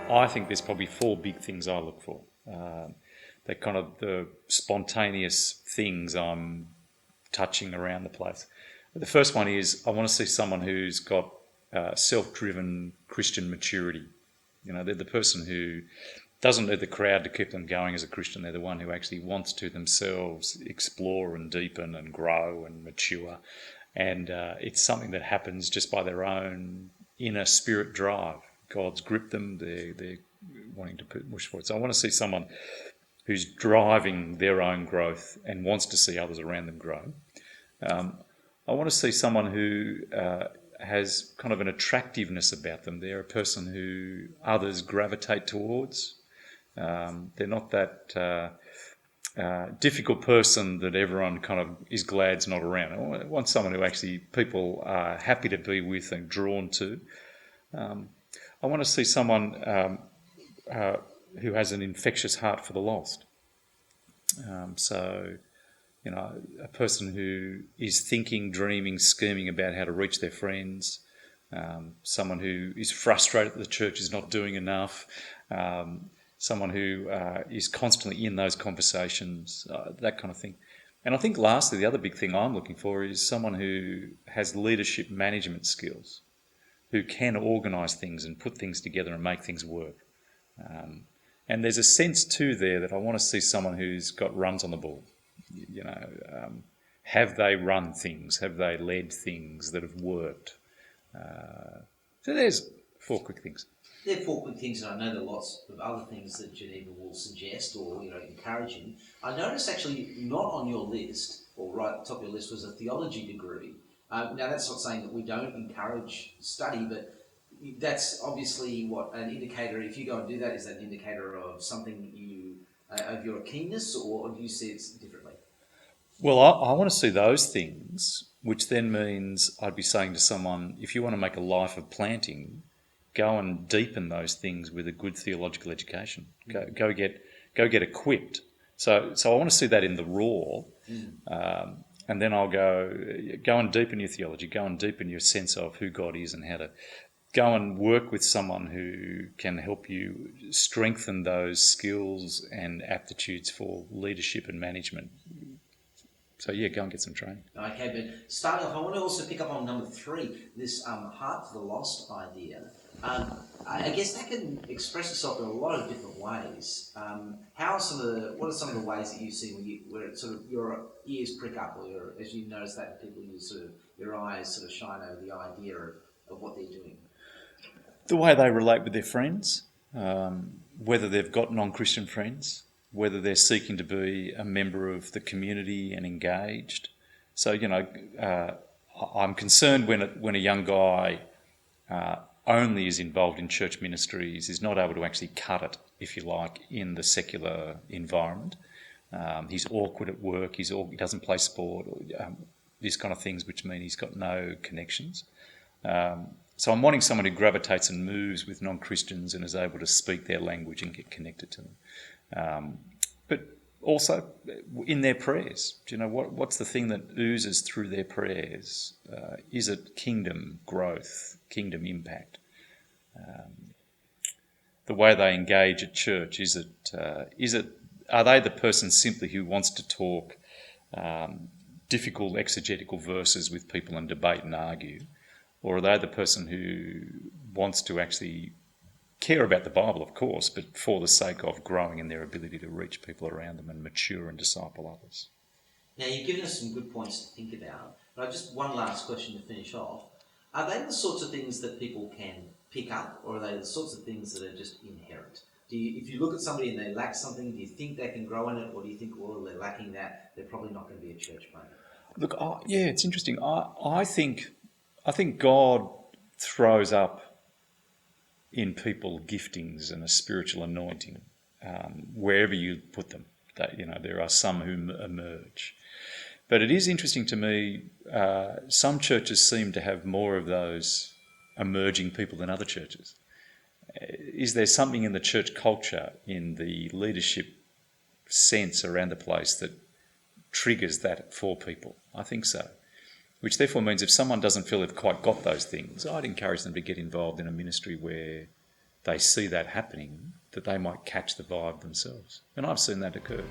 I think there's probably four big things I look for. They're kind of the spontaneous things I'm touching around the place. The first one is I want to see someone who's got self-driven Christian maturity. You know, they're the person who doesn't need the crowd to keep them going as a Christian. They're the one who actually wants to themselves explore and deepen and grow and mature. And it's something that happens just by their own inner spirit drive. God's gripped them. They're wanting to push forward. So I want to see someone who's driving their own growth and wants to see others around them grow. I want to see someone who has kind of an attractiveness about them. They're a person who others gravitate towards. They're not that difficult person that everyone kind of is glad's not around. I want someone who actually people are happy to be with and drawn to. I want to see someone who has an infectious heart for the lost. So, you know, a person who is thinking, dreaming, scheming about how to reach their friends. Someone who is frustrated that the church is not doing enough. Someone who is constantly in those conversations, that kind of thing. And I think lastly, the other big thing I'm looking for is someone who has leadership management skills, who can organise things and put things together and make things work. And there's a sense too there that I want to see someone who's got runs on the ball. You know, have they run things? Have they led things that have worked? So there's four quick things. There are four quick things, and I know there are lots of other things that Geneva will suggest or encouraging. I noticed actually not on your list, or right at the top of your list, was a theology degree. Now that's not saying that we don't encourage study, but that's obviously what an indicator. If you go and do that, is that an indicator of something of your keenness, or do you see it differently? Well, I want to see those things, which then means I'd be saying to someone, if you want to make a life of planting, go and deepen those things with a good theological education. Go get equipped. So I want to see that in the raw, and then I'll go and deepen your theology, go and deepen your sense of who God is and how to go and work with someone who can help you strengthen those skills and aptitudes for leadership and management. So yeah, go and get some training. Okay, but starting off, I want to also pick up on number 3, this heart for the lost idea. I guess that can express itself in a lot of different ways. What are some of the ways that you see where it sort of your ears prick up, or as you notice that people use sort of your eyes sort of shine over the idea of what they're doing? The way they relate with their friends, whether they've got non-Christian friends, whether they're seeking to be a member of the community and engaged. So, you know, I'm concerned when a young guy only is involved in church ministries, is not able to actually cut it, if you like, in the secular environment. He's awkward at work, he doesn't play sport, these kind of things, which mean he's got no connections. So I'm wanting someone who gravitates and moves with non-Christians and is able to speak their language and get connected to them. But also in their prayers, do you know, what's the thing that oozes through their prayers? Is it kingdom growth, kingdom impact? The way they engage at church, are they the person simply who wants to talk difficult exegetical verses with people and debate and argue? Or are they the person who wants to actually care about the Bible, of course, but for the sake of growing in their ability to reach people around them and mature and disciple others? Now, you've given us some good points to think about, but just one last question to finish off. Are they the sorts of things that people can pick up, or are they the sorts of things that are just inherent? If you look at somebody and they lack something, do you think they can grow in it, or do you think, well, they're lacking that, they're probably not going to be a church planter? Look, yeah, it's interesting. I think God throws up in people giftings and a spiritual anointing wherever you put them. There are some who emerge. But it is interesting to me, some churches seem to have more of those emerging people than other churches. Is there something in the church culture, in the leadership sense around the place that triggers that for people? I think so. Which therefore means if someone doesn't feel they've quite got those things, I'd encourage them to get involved in a ministry where they see that happening, that they might catch the vibe themselves. And I've seen that occur.